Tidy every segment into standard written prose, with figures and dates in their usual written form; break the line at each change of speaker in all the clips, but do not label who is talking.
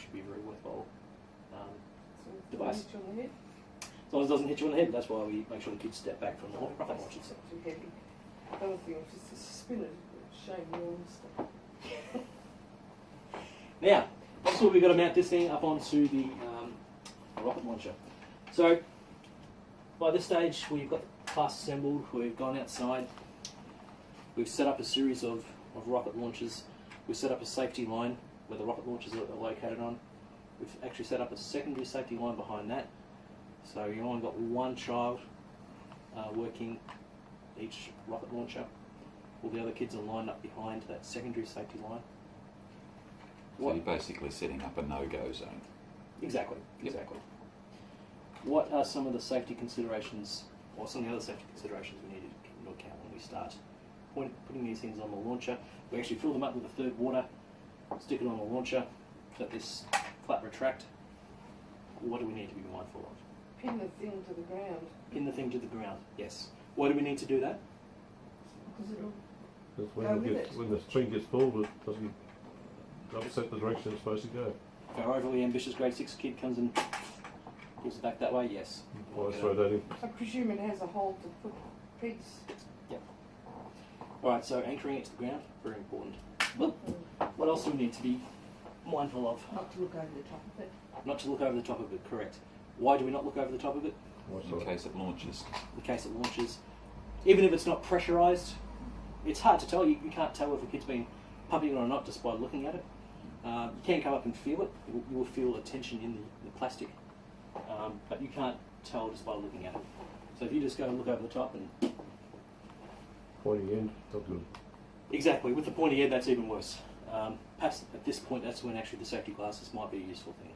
should be a very worthwhile
device.
As long as it doesn't hit you on the head, that's why we make sure the kids step back from the rocket launchers.
It's not too heavy. The other thing was just to spin it, shame you all stuff.
Now, that's what we've got to mount this thing up onto the rocket launcher. So, by this stage, we've got the class assembled, we've gone outside, we've set up a series of rocket launchers, we've set up a safety line where the rocket launchers are located on. We've actually set up a secondary safety line behind that. So you've only got one child working each rocket launcher. All the other kids are lined up behind that secondary safety line.
So you're basically setting up a no-go zone.
Exactly, exactly. What are some of the safety considerations, or some of the other safety considerations we need to take into account when we start putting these things on the launcher? We actually fill them up with a third water, stick it on the launcher, let this flap retract. What do we need to be mindful of?
Pin the thing to the ground.
Pin the thing to the ground, yes. Why do we need to do that?
Because it'll
Because
go with it.
when the string gets pulled, it doesn't upset the direction it's supposed to go.
If our overly ambitious grade 6 kid comes and pulls it back that way, yes.
Why throw that in?
I presume it has a hole to put pegs.
Yep. Alright, so anchoring it to the ground, very important. Well, what else do we need to be mindful of?
Not to look over the top of it.
Not to look over the top of it, correct. Why do we not look over the top of it?
In case it launches.
In case it launches. Even if it's not pressurised, it's hard to tell. You can't tell if a kid's been pumping it or not just by looking at it. You can come up and feel it. You will feel the tension in the plastic, but you can't tell just by looking at it. So if you just go and look over the top and...
Pointy end, not good.
Exactly, with the pointy end that's even worse. Perhaps at this point that's when actually the safety glasses might be a useful thing.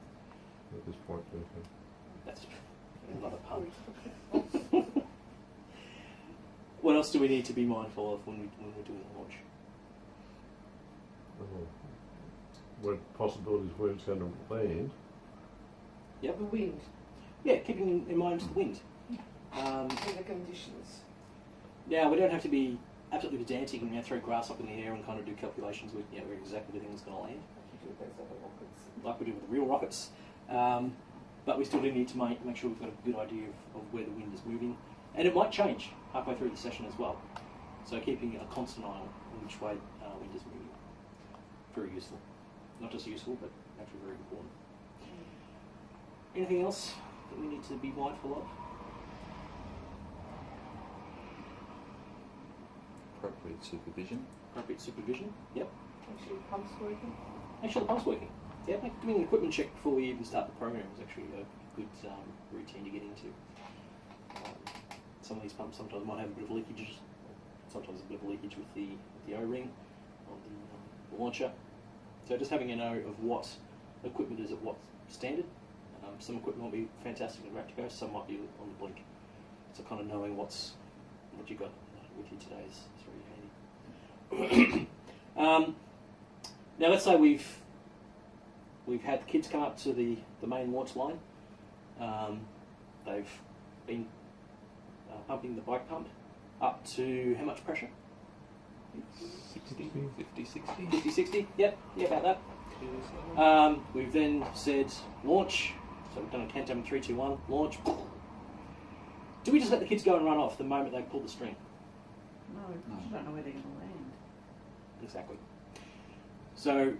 At this point, okay.
That's another pun. What else do we need to be mindful of when we're doing the launch?
Where possibilities where it's going to land.
Yep.
The wind.
Yeah, keeping in mind the wind.
And the conditions.
Now, we don't have to be absolutely pedantic and throw grass up in the air and kind of do calculations with where exactly the thing's going to land,
Like you do with those other rockets.
like we do with the real rockets. But we still do need to make sure we've got a good idea of where the wind is moving. And it might change halfway through the session as well. So keeping a constant eye on which way wind is moving. Very useful. Not just useful, but actually very important. Anything else that we need to be mindful of?
Appropriate supervision.
Appropriate supervision. Yep.
Make sure your pump's working.
Make sure the pump's working. Yeah, doing an equipment check before we even start the program is actually a good routine to get into. Some of these pumps sometimes might have a bit of leakage, sometimes a bit of leakage with the O-ring on the launcher. So just having a know of what equipment is at what standard. Some equipment will be fantastic and ready to go, some might be on the blink. So kind of knowing what you got with you today is really handy. Now let's say we've had the kids come up to the main launch line. They've been pumping the bike pump up to how much pressure?
60, 50, 60.
50, 60? Yep, yeah, about that. We've then said launch. So we've done a countdown in 3, 2, 1, launch. Do we just let the kids go and run off the moment they pull the string?
No, because you don't know where they're going to land.
Exactly. So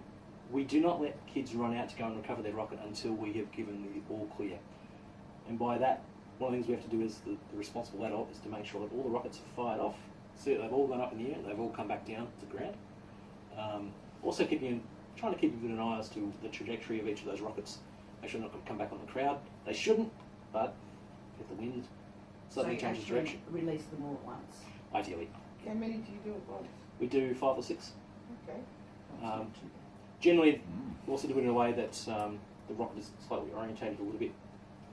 we do not let kids run out to go and recover their rocket until we have given the all clear. And by that, one of the things we have to do as the responsible adult is to make sure that all the rockets are fired off, so that they've all gone up in the air and they've all come back down to the ground. Also trying to keep an eye as to the trajectory of each of those rockets. Make sure they're not going to come back on the crowd. They shouldn't, but if the wind suddenly changes direction.
Release them all at once.
Ideally.
How many do you do at once?
We do 5 or 6.
Okay.
Generally, we also do it in a way that the rocket is slightly orientated a little bit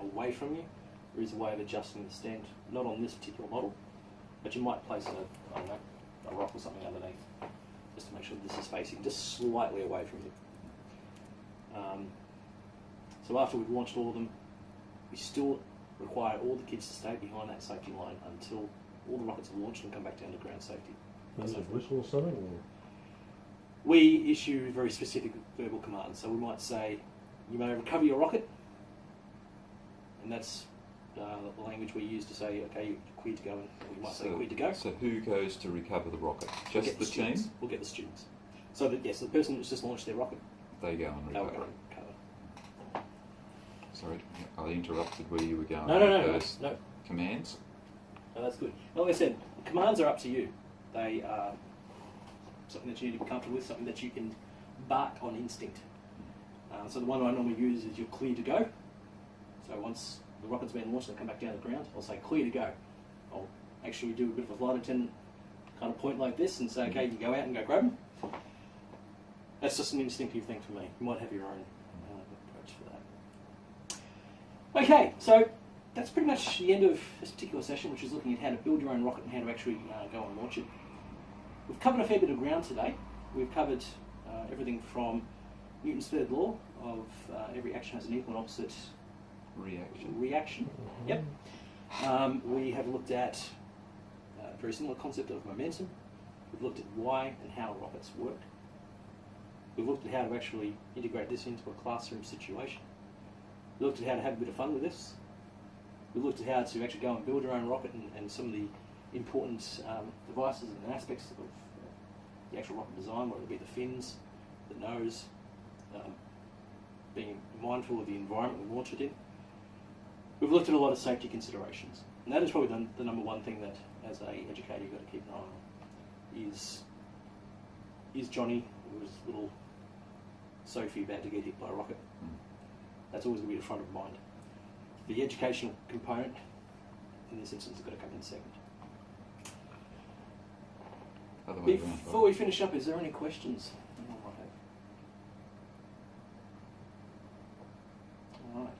away from you. There is a way of adjusting the stand, not on this particular model, but you might place a rock or something underneath, just to make sure this is facing just slightly away from you. So after we've launched all of them, we still require all the kids to stay behind that safety line until all the rockets are launched and come back down to ground safety.
Is it a whistle or something? Or?
We issue very specific verbal commands, so we might say You may recover your rocket, and that's the language we use to say, okay, you're cleared to go, and we might say cleared to go.
So who goes to recover the rocket?
We'll
Just
get
the team?
students. We'll get the students. So that, yes, the person that's just launched their rocket,
They go and
they'll
recover.
go and recover.
Sorry, I interrupted where you were going.
No,
First
no.
commands.
No, that's good. Like I said, commands are up to you. They are something that you need to be comfortable with, something that you can bark on instinct. So the one I normally use is you're clear to go. So once the rocket's been launched and come back down to the ground, I'll say clear to go. I'll actually do a bit of a flight attendant kind of point like this and say, okay, you go out and go grab them. That's just an instinctive thing for me. You might have your own approach for that. Okay, so that's pretty much the end of this particular session, which is looking at how to build your own rocket and how to actually go and launch it. We've covered a fair bit of ground today. We've covered everything from Newton's third law of every action has an equal and opposite reaction. Yep. We have looked at a very similar concept of momentum. We've looked at why and how rockets work. We've looked at how to actually integrate this into a classroom situation. We looked at how to have a bit of fun with this. We looked at how to actually go and build your own rocket and some of the important devices and aspects of the actual rocket design, whether it be the fins, the nose, being mindful of the environment we launch it in. We've looked at a lot of safety considerations, and that is probably the number one thing that, as an educator, you've got to keep an eye on. Is Johnny, who was little Sophie, about to get hit by a rocket? That's always going to be the front of mind. The educational component, in this instance, has got to come in second.
Other way around,
Before we finish up, is there any questions? Alright.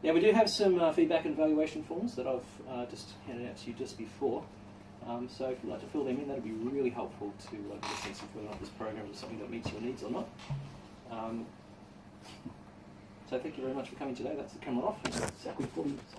Now we do have some feedback and evaluation forms that I've just handed out to you just before. So if you'd like to fill them in, that would be really helpful to get a sense of whether or not this program is something that meets your needs or not. So thank you very much for coming today. That's the camera off. It's exactly 40 minutes.